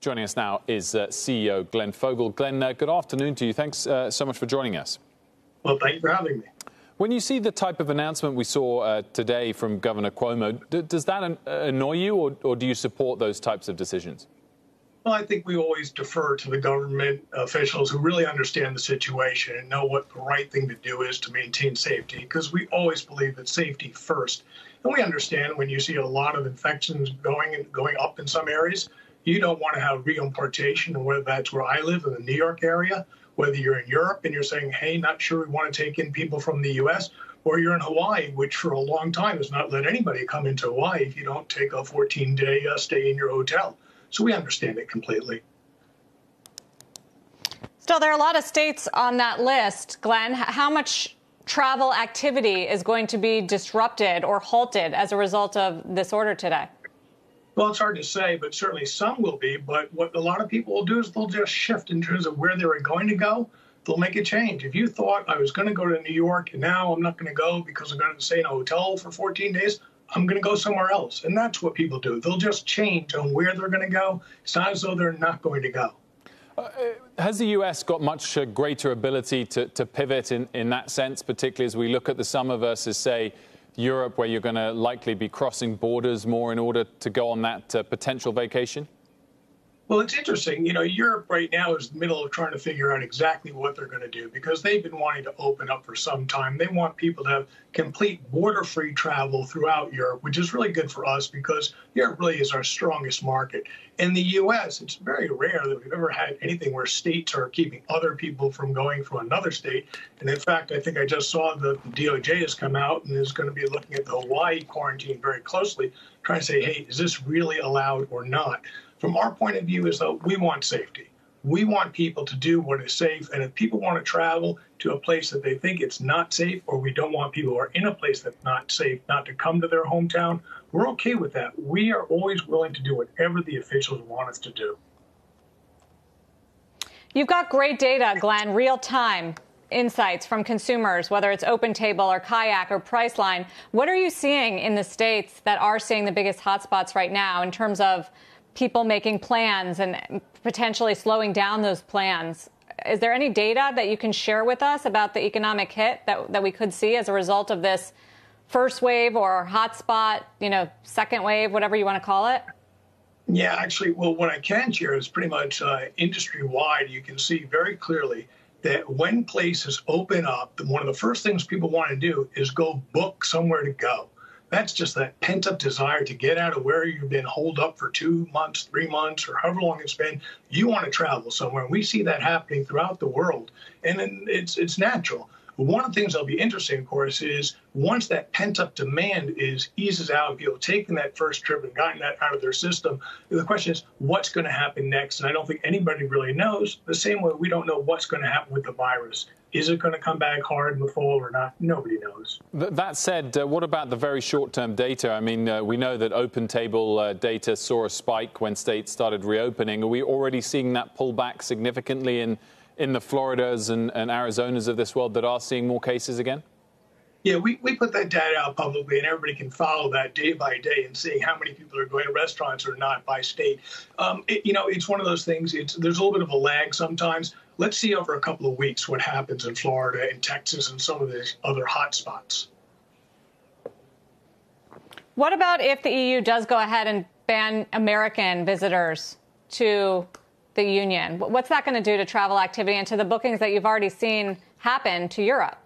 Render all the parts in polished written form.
Joining us now is CEO Glenn Fogel. Glenn, good afternoon to you. Thanks so much for joining us. Well, thank you for having me. When you see the type of announcement we saw today from Governor Cuomo, does that annoy you, or do you support those types of decisions? Well, I think we always defer to the government officials who really understand the situation and know what the right thing to do is to maintain safety, because we always believe that safety first. And we understand when you see a lot of infections going up in some areas, you don't want to have reimportation, and whether that's where I live in the New York area, whether you're in Europe and you're saying, hey, not sure we want to take in people from the U.S., or you're in Hawaii, which for a long time has not let anybody come into Hawaii if you don't take a 14-day stay in your hotel. So we understand it completely. Still, there are a lot of states on that list. Glenn, how much travel activity is going to be disrupted or halted as a result of this order today? Well, it's hard to say, but certainly some will be. But what a lot of people will do is they'll just shift in terms of where they were going to go. They'll make a change. If you thought I was going to go to New York and now I'm not going to go because I'm going to stay in a hotel for 14 days, I'm going to go somewhere else. And that's what people do. They'll just change on where they're going to go. It's not as though they're not going to go. Has the U.S. got much greater ability to pivot in that sense, particularly as we look at the summer versus, say, Europe, where you're going to likely be crossing borders more in order to go on that potential vacation? Well, it's interesting. You know, Europe right now is in the middle of trying to figure out exactly what they're going to do, because they've been wanting to open up for some time. They want people to have complete border-free travel throughout Europe, which is really good for us because Europe really is our strongest market. In the U.S., it's very rare that we've ever had anything where states are keeping other people from going from another state. And in fact, I think I just saw that the DOJ has come out and is going to be looking at the Hawaii quarantine very closely, trying to say, hey, is this really allowed or not? From our point of view is that we want safety. We want people to do what is safe. And if people want to travel to a place that they think it's not safe, or we don't want people who are in a place that's not safe not to come to their hometown, we're okay with that. We are always willing to do whatever the officials want us to do. You've got great data, Glenn, real-time insights from consumers, whether it's OpenTable or Kayak or Priceline. What are you seeing in the states that are seeing the biggest hotspots right now in terms of people making plans and potentially slowing down those plans? Is there any data that you can share with us about the economic hit that we could see as a result of this first wave or hotspot, second wave, whatever you want to call it? Yeah, actually, well, what I can share is pretty much industry-wide. You can see very clearly that when places open up, one of the first things people want to do is go book somewhere to go. That's just that pent-up desire to get out of where you've been holed up for 2 months, 3 months, or however long it's been. You want to travel somewhere. And we see that happening throughout the world. And then it's natural. But one of the things that'll be interesting, of course, is once that pent-up demand eases out, people have taken that first trip and gotten that out of their system, the question is, what's going to happen next? And I don't think anybody really knows. The same way we don't know what's going to happen with the virus. Is it going to come back hard in the fall or not? Nobody knows. That said, what about the very short-term data? I mean, we know that OpenTable data saw a spike when states started reopening. Are we already seeing that pull back significantly in the Floridas and Arizonas of this world that are seeing more cases again? Yeah, we put that data out publicly, and everybody can follow that day by day and seeing how many people are going to restaurants or not by state. It's one of those things. There's a little bit of a lag sometimes. Let's see over a couple of weeks what happens in Florida and Texas and some of these other hot spots. What about if the EU does go ahead and ban American visitors to the Union? What's that going to do to travel activity and to the bookings that you've already seen happen to Europe?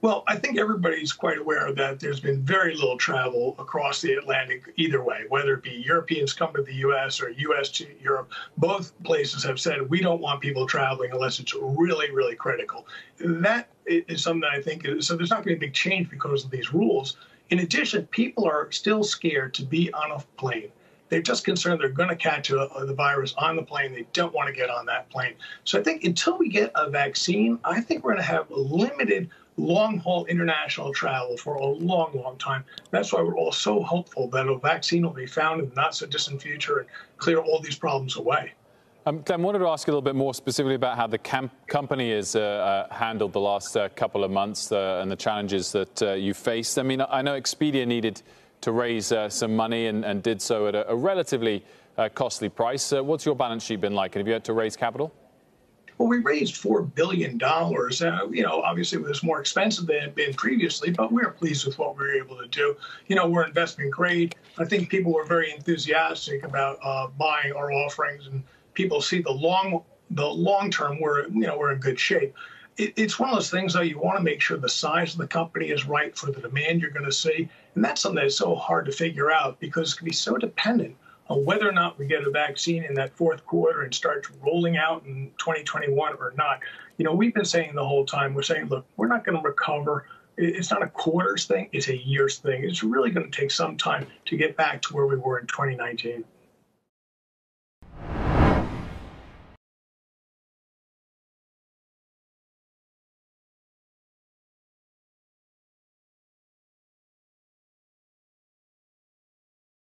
Well, I think everybody's quite aware that there's been very little travel across the Atlantic either way, whether it be Europeans come to the U.S. or U.S. to Europe. Both places have said we don't want people traveling unless it's really, really critical. That is something that I think so there's not going to be a big change because of these rules. In addition, people are still scared to be on a plane. They're just concerned they're going to catch the virus on the plane. They don't want to get on that plane. So I think until we get a vaccine, I think we're going to have limited long-haul international travel for a long, long time. That's why we're all so hopeful that a vaccine will be found in the not-so-distant future and clear all these problems away. Glenn, I wanted to ask you a little bit more specifically about how the company has handled the last couple of months and the challenges that you faced. I mean, I know Expedia needed to raise some money and did so at a relatively costly price. What's your balance sheet been like? And have you had to raise capital? Well, we raised $4 billion. Obviously, it was more expensive than it had been previously, but we were pleased with what we were able to do. We're investment grade. I think people were very enthusiastic about buying our offerings, and people see the long term. We're in good shape. It's one of those things, though, you want to make sure the size of the company is right for the demand you're going to see. And that's something that's so hard to figure out because it can be so dependent on whether or not we get a vaccine in that fourth quarter and start rolling out in 2021 or not. We've been saying the whole time, we're saying, look, we're not going to recover. It's not a quarters thing. It's a years thing. It's really going to take some time to get back to where we were in 2019.